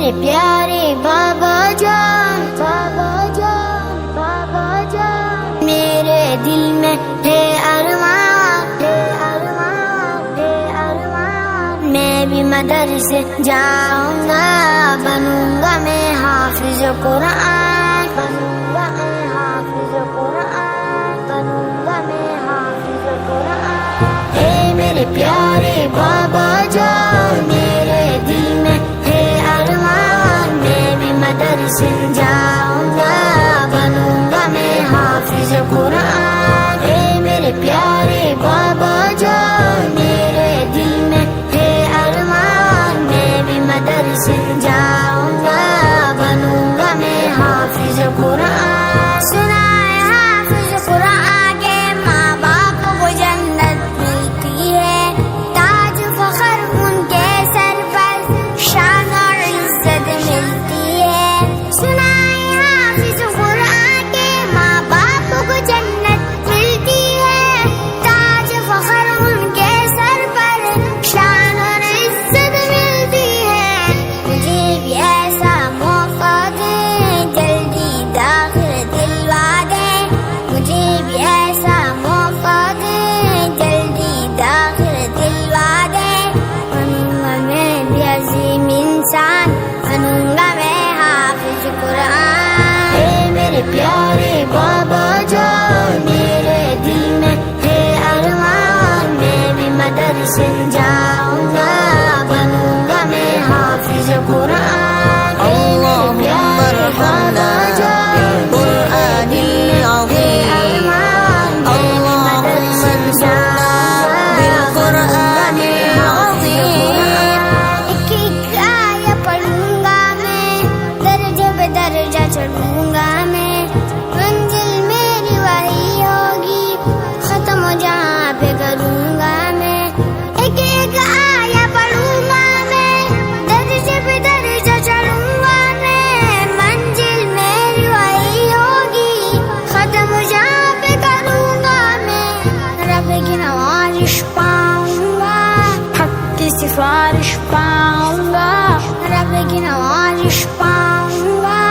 میرے پیارے بابا جان، بابا جان، بابا جان، میرے دل میں ہے ارمان، ہے ارمان، ہے ارمان، میں بھی مدرسے جاؤں گا، بنوں گا میں حافظ قرآن، بنوں گا میں حافظ قرآن، بنوں گا میں حافظ قرآن۔ اے میرے پیارے بابا جان، میرے دل میں ہے ارمان، میں بھی مدرسے جاؤں گا، بنوں گا میں حافظ قرآن۔ اے میرے پیارے بابا جان، میرے دل میں ہے ارمان، میں بھی مدرسے جاؤں گا، بنوں گا میں حافظ قرآن۔ سنا ہے حافظ قرآن کے ماں باپ کو جنت ملتی ہے، تاج فخر ان کے سر پر، شان اور عزت ملتی ہے۔ سنا ہے حافظ قرآن کے ماں باپ کو جنت ملتی ہے، تاج فخر ان کے سر پر، شان اور عزت ملتی ہے۔ مجھے بھی ایسا موقع دیں، جلدی داخل دلوا دیں، مجھے بھی ایسا موقع دیں، جلدی داخل دلوا دیں، بنوں گا میں بھی عظیم انسان، بنوں گا میں حافظ قرآن۔ اے میرے پیارے بابا جان، میرے دل میں ہے ارمان، میں بھی مدرسے جاؤں گا، بنوں گا میں حافظ قرآن۔ اے میرے پیارے بابا جان، بالقرآن العظیم، اللهم انصرنا بالقرآن العظیم۔ ایک ایک آیہ پڑھوں گا میں، درجہ بہ درجہ چڑھوں گا میں، منزل میری وہی ہوگی، ختم جہاں پہ کروں گا میں۔ ایک ایک آیہ پڑھوں گا میں، درجہ بہ درجہ چڑھوں گا میں، منزل میری وہی ہوگی، ختم جہاں پہ کروں گا میں۔ رب کی نوازش پاؤں گا، حق کی سفارش پاؤں گا، رب کی نوازش پاؤں گا،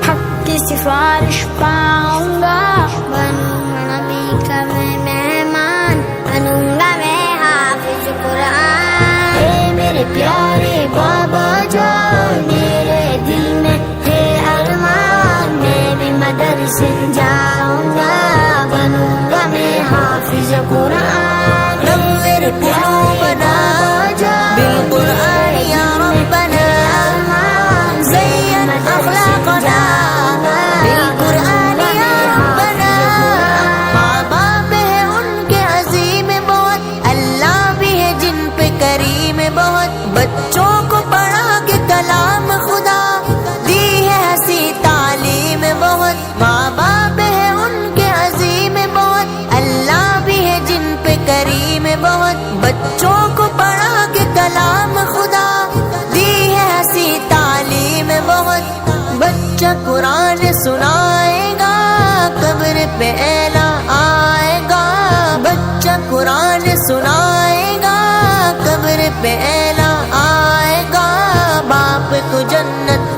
حق کی سفارش پاؤں گا، بنوں گا نبی کا میں مہمان، بنوں گا میں حافظ قرآن۔ اے میرے پیارے بابا جان، میرے دل میں ہے ارمان، میں بھی مدرسے جاؤں گا، بنوں گا میں حافظ قرآن۔ نور قلوبنا بالقرآن یا ربنا، زین اخلاقنا بالقرآن یا ربنا۔ ماں باپ ہے ان کے عظیم بہت، اللہ بھی ہے جن پہ کریم بہت، بچوں کو پڑھا کے کلام خدا، دی ہے ہنسی تعلیم بہت۔ ماں باپ ہے ان کے عظیم بہت، اللہ بھی ہے جن پہ کریم بہت، بچوں کو پڑھا کے کلام خدا، دی ہے ہنسی تعلیم بہت۔ بچہ قرآن سنائے گا، قبر پہ اعلان آئے گا، بچہ قرآن سنائے گا، قبر پہ اعلان آئے گا، باپ کو جنت